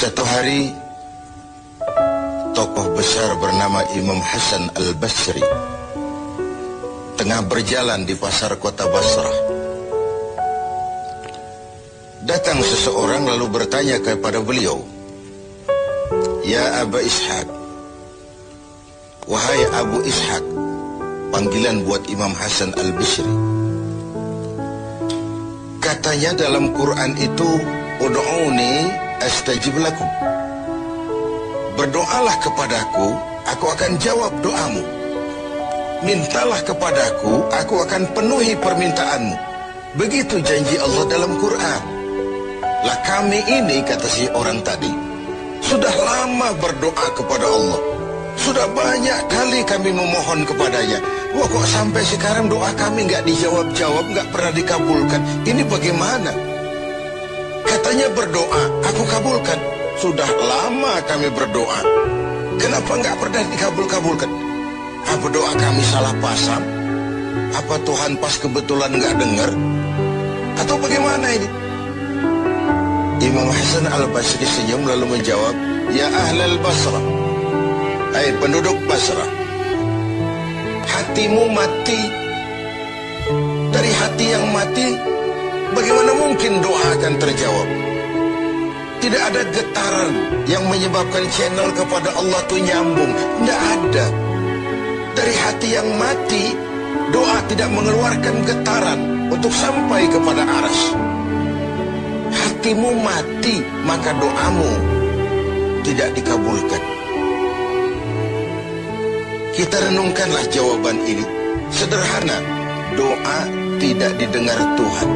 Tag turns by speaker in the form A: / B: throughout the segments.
A: Satu hari, tokoh besar bernama Imam Hasan Al-Basri tengah berjalan di pasar kota Basrah. Datang seseorang lalu bertanya kepada beliau, "Ya Aba Ishaq," wahai Abu Ishaq, panggilan buat Imam Hasan Al-Basri. Katanya dalam Quran itu, "Ud'uni astajib lakum." Berdoalah kepadaku, aku akan jawab doamu. Mintalah kepadaku, aku akan penuhi permintaanmu. Begitu janji Allah dalam Quran. Lah kami ini, kata si orang tadi, sudah lama berdoa kepada Allah. Sudah banyak kali kami memohon kepadanya. Wah, kok sampai sekarang doa kami nggak dijawab-jawab, nggak pernah dikabulkan. Ini bagaimana? Katanya berdoa, aku kabulkan. Sudah lama kami berdoa. Kenapa nggak pernah dikabul-kabulkan? Apa doa kami salah pasang? Apa Tuhan pas kebetulan nggak dengar? Atau bagaimana ini? Imam Hasan Al-Basri senyum lalu menjawab, "Ya ahlal Basrah, hai penduduk Basrah, hatimu mati. Dari hati yang mati, bagaimana mungkin doa akan terjawab? Tidak ada getaran yang menyebabkan channel kepada Allah itu nyambung. Tidak ada. Dari hati yang mati, doa tidak mengeluarkan getaran untuk sampai kepada aras. Hatimu mati, maka doamu tidak dikabulkan." Kita renungkanlah jawaban ini. Sederhana, doa tidak didengar Tuhan.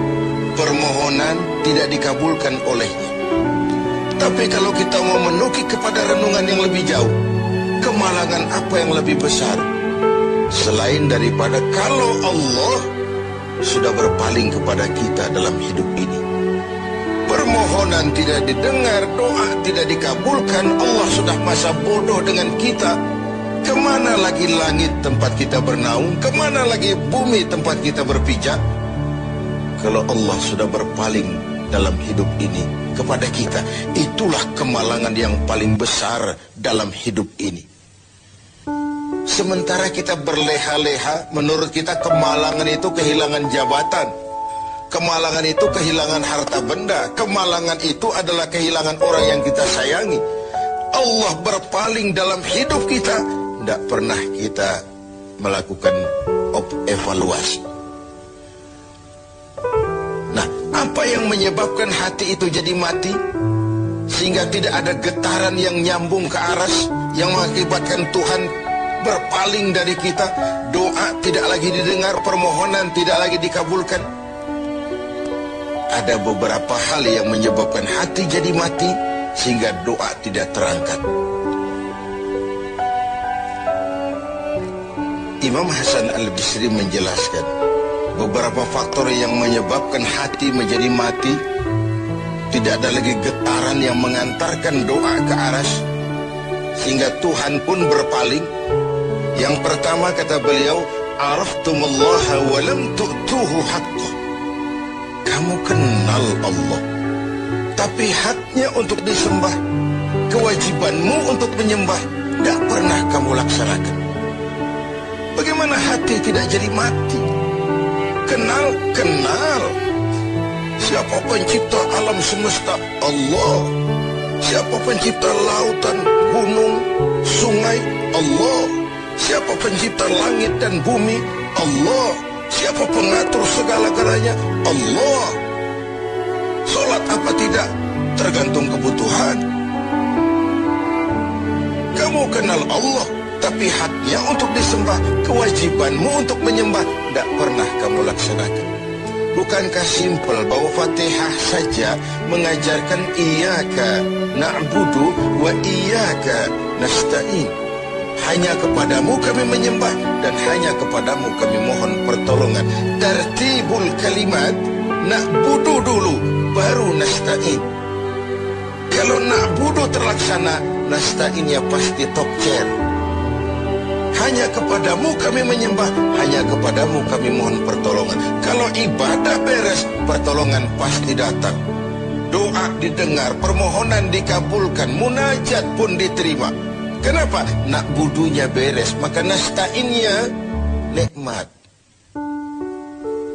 A: Permohonan tidak dikabulkan olehnya. Tapi kalau kita mau menukik kepada renungan yang lebih jauh, kemalangan apa yang lebih besar selain daripada kalau Allah sudah berpaling kepada kita dalam hidup ini? Permohonan tidak didengar, doa tidak dikabulkan, Allah sudah masa bodoh dengan kita. Kemana lagi langit tempat kita bernaung? Kemana lagi bumi tempat kita berpijak? Kalau Allah sudah berpaling dalam hidup ini kepada kita, itulah kemalangan yang paling besar dalam hidup ini. Sementara kita berleha-leha, menurut kita kemalangan itu kehilangan jabatan, kemalangan itu kehilangan harta benda, kemalangan itu adalah kehilangan orang yang kita sayangi. Allah berpaling dalam hidup kita, tidak pernah kita melakukan evaluasi. Nah, apa yang menyebabkan hati itu jadi mati? Sehingga tidak ada getaran yang nyambung ke aras, yang mengakibatkan Tuhan berpaling dari kita. Doa tidak lagi didengar, permohonan tidak lagi dikabulkan. Ada beberapa hal yang menyebabkan hati jadi mati, sehingga doa tidak terangkat. Imam Hasan Al-Basri menjelaskan beberapa faktor yang menyebabkan hati menjadi mati. Tidak ada lagi getaran yang mengantarkan doa ke aras, sehingga Tuhan pun berpaling. Yang pertama, kata beliau, "Araftumallaha wa lam tu'tuhu haqqah." Kamu kenal Allah, tapi haknya untuk disembah, kewajibanmu untuk menyembah, tidak pernah kamu laksanakan. Bagaimana hati tidak jadi mati? Kenal. Siapa pencipta alam semesta? Allah. Siapa pencipta lautan, gunung, sungai? Allah. Siapa pencipta langit dan bumi? Allah. Siapa pengatur segala-galanya? Allah. Sholat apa tidak? Tergantung kebutuhan. Kamu kenal Allah, tapi haknya untuk disembah, kewajibanmu untuk menyembah, tidak pernah kamu laksanakan. Bukankah simpel bahwa Fatihah saja mengajarkan iyyaka na'budu wa iyyaka nasta'in? Hanya kepadamu kami menyembah dan hanya kepadamu kami mohon pertolongan. Tertibul kalimat, na'budu dulu, baru nasta'in. Kalau na'budu terlaksana, nasta'innya pasti top chair. Hanya kepadamu kami menyembah, hanya kepadamu kami mohon pertolongan. Kalau ibadah beres, pertolongan pasti datang. doa didengar, permohonan dikabulkan, munajat pun diterima. Kenapa? Nak budunya beres, maka nasta'innya nikmat.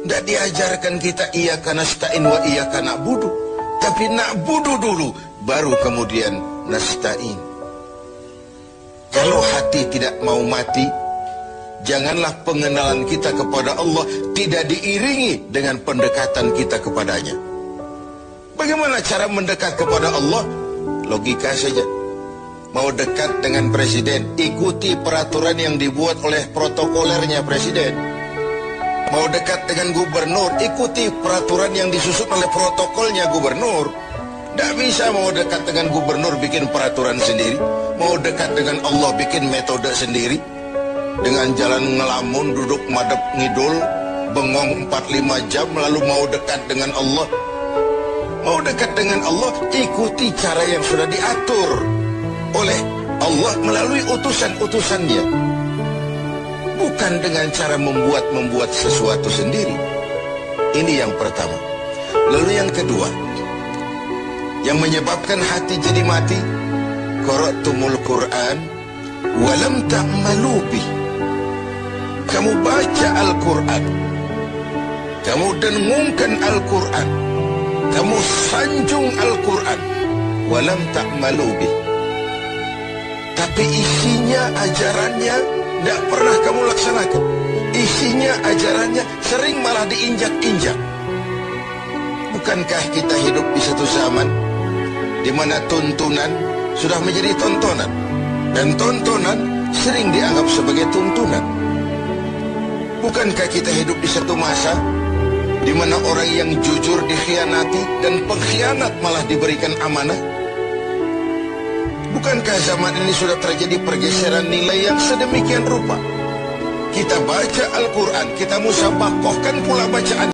A: Tidak diajarkan kita iyyaka nasta'in wa iyyaka na'budu, tapi na'budu dulu, baru kemudian nasta'in. Kalau hati tidak mau mati, janganlah pengenalan kita kepada Allah tidak diiringi dengan pendekatan kita kepadanya. Bagaimana cara mendekat kepada Allah? Logika saja. Mau dekat dengan presiden, ikuti peraturan yang dibuat oleh protokolernya presiden. Mau dekat dengan gubernur, ikuti peraturan yang disusun oleh protokolnya gubernur. Tidak bisa mau dekat dengan gubernur bikin peraturan sendiri. Mau dekat dengan Allah bikin metode sendiri. Dengan jalan ngelamun, duduk madep ngidul, bengong 4-5 jam, lalu mau dekat dengan Allah. Mau dekat dengan Allah, ikuti cara yang sudah diatur oleh Allah melalui utusan-utusannya. Bukan dengan cara membuat sesuatu sendiri. Ini yang pertama. Lalu yang kedua, yang menyebabkan hati jadi mati, qara'tumul Qur'an walam ta'malu bih. Kamu baca Al-Quran, kamu dengungkan Al-Quran, kamu sanjung Al-Quran, walam ta'malu bih, tapi isinya, ajarannya tidak pernah kamu laksanakan. Isinya, ajarannya sering malah diinjak-injak. Bukankah kita hidup di satu zaman di mana tuntunan sudah menjadi tontonan, dan tontonan sering dianggap sebagai tuntunan? Bukankah kita hidup di satu masa di mana orang yang jujur dikhianati dan pengkhianat malah diberikan amanah? Bukankah zaman ini sudah terjadi pergeseran nilai yang sedemikian rupa? Kita baca Al-Quran, kita musabakohkan pula bacaan